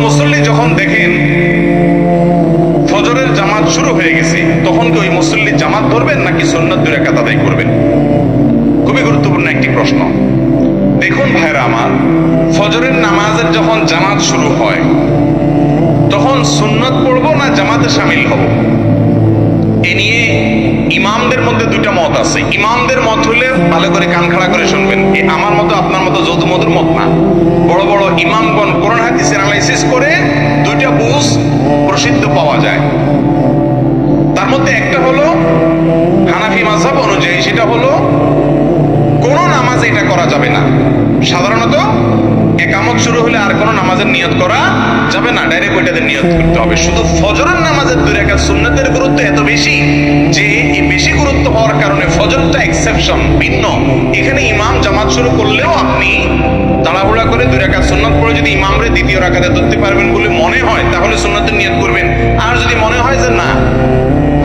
মুসল্লি যখন দেখেন ফজরের জামাত শুরু হয়ে গেছে, তখন কি ওই মুসল্লি জামাত ধরবেন নাকি সুন্নাত 2 রাকাত আদায় করবেন? খুবই গুরুত্বপূর্ণ একটি প্রশ্ন। দেখুন ভাইরা আমার, ফজরের নামাজের যখন জামাত শুরু হয় তখন সুন্নত পড়বো না জামাতে শামিল হব, এ নিয়ে ইমামদের মধ্যে 2টা মত আছে। ইমামদের মত হলে ভালো করে কান খাড়া করে শুনবেন, আমার মতো আপনার মতো যৌথ মধুর মত না। বড় বড় ইমামগণ কোরআন হাদিসের অ্যানালাইসিস করে 2টা বুঝ প্রসিদ্ধ পাওয়া যায়। তার মধ্যে একটা হলো হানাফি মাযহাব অনুযায়ী, সেটা হলো কোন নামাজে এটা করা যাবে না। সাধারণত একামত শুরু হলে আর কোন নামাজের নিয়ত করা যাবে না, ডাইরেক্ট ওইটাতে নিয়ত করতে হবে। শুধু ফজরের নামাজের 2 রাকাত সুন্নতের গুরুত্ব এত বেশি যে এই বেশি গুরুত্ব হওয়ার কারণে ফজরটা এক্সেপশন, ভিন্ন। এখানে ইমাম জামাত শুরু করলেও আপনি তাড়াহুড়া করে 2 রাকাত সুন্নত পড়ে যদি ইমামরে দ্বিতীয় রাকাতে ধরতে পারবেন বলে মনে হয়, তাহলে সুন্নতের নিয়ত করবেন। আর যদি মনে হয় যে না,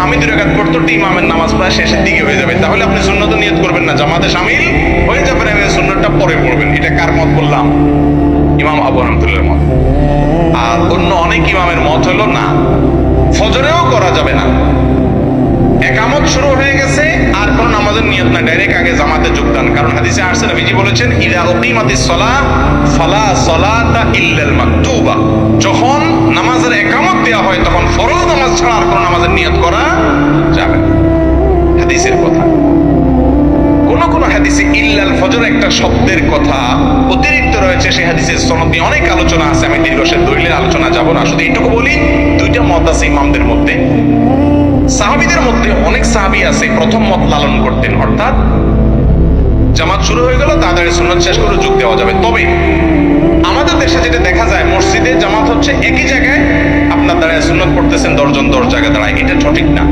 আমি 2 রাকাত পড়তে ইমামের নামাজ প্রায় শেষের দিকে হয়ে যাবে, তাহলে আপনি সুন্নতের নিয়ত করবেন না, জামাতে শামিল হয়ে যাবেন, সুন্নতটা পরে পড়বেন। এটা কার মত বললাম? ইমাম আবু হানিফার মত। আর অন্য অনেক ইমামের মত হলো না, ফজরেও করা যাবে না, একামত শুরু হয়ে গেছে আর কোন নামাজের নিয়ত না, ডাইরেক্ট আগে জামাতে যোগদান। কারণ হাদিসে আসছে, নবীজি বলেছেন ইযা উকিমাতিস সালাহ ফালা সালাতা ইল্লাল মাকতুবা। যখন নামাজের একামত দেওয়া হয় তখন ফরজ নামাজ ছাড়া আর কোন নামাজের নিয়ত করা যাবে না। হাদিসের কথা। কোন হাদিসে ইল্লাল ফজর একটা শব্দের কথা অতিরিক্ত রয়েছে, সেই হাদিসের সনদ নিয়ে অনেক আলোচনা আছে, আমি দীর্ঘশের দলিলের আলোচনা যাব না, শুধু এইটুকু বলি 2টা মত আছে ইমামদের মধ্যে। সাহাবীদের মধ্যে অনেক সাহাবী আছে প্রথম মত লালন করতেন, অর্থাৎ জামাত শুরু হয়ে গেল তাড়াতাড়ি সুন্নাত শেষ করে যোগ দেওয়া যাবে। তবে আমাদের দেশে যেটা দেখা যায়, মসজিদে জামাত হচ্ছে একই জায়গায়, আপনার দাঁড়ায় সুন্নাত পড়তেছেন 10 জন 10 জায়গায় দাঁড়ায়, এটা সঠিক না।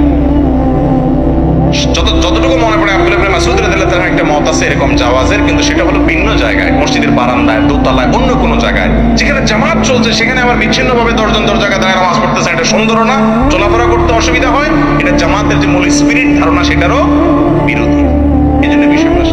যতটুকু মনে পড়ে আব্দুল্লাহ ইবনে মাসউদ রাদিয়াল্লাহু তাআলার একটা মত আছে এরকম জাওয়াজের, কিন্তু সেটা হলো ভিন্ন জায়গায়, মসজিদের বারান্দায়, দোতলায়, অন্য কোনো জায়গায় যেখানে জামাত চলছে সেখানে আবার বিচ্ছিন্নভাবে 10 জন 10 জায়গায় দাঁড়ায় নামাজ পড়তেছে। এটা সুন্দরও না, চলাফেরা করতে অসুবিধা হয়, এটা জামাতের যে মূল স্পিরিট ধারণা সেটারও বিরোধী। এই জন্য বিষয়গুলো